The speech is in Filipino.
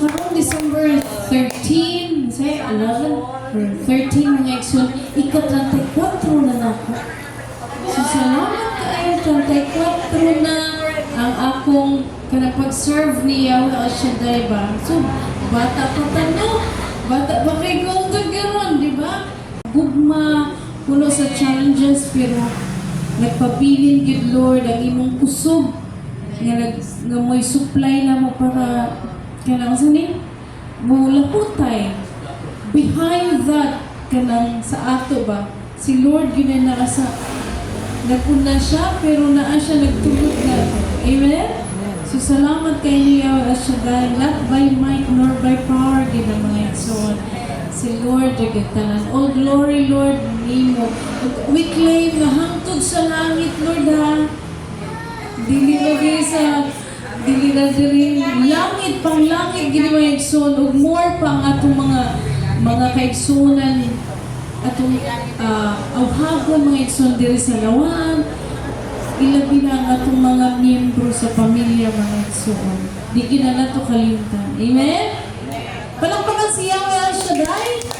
karong December 13, say 11 or 13 mga igsoon, ika-34 na nako. So salamat kaayo 34 na ang akong kanapag-serve ni Yahweh Shaddai ba. So bata pa tano, bata pa kay Golden Garon, di ba? Gugma, puno sa challenges, pero nagpabilin gid Lord ang imong kusog nga may supply na mo para kanang sini mo laputay. Behind that kanang sa ato ba si Lord gyud na sa naguna siya pero naa siya nagtulog na. Amen. So salamat kay niya Shaddai, not by might nor by power gid ang mga igsoon. Si Lord gitanan. All glory Lord nimo. We claim na hangtod sa langit Lord ha. Dili lagi sa dili na diri langit pang langit gini mga igsoon ug more pang atong mga kaigsunan atong awhagon mga igsoon diri sa lawan ilabi na ang atong mga miyembro sa pamilya mga igsoon di gina nato kalimtan. Amen. Palakpakan siya El Shaddai.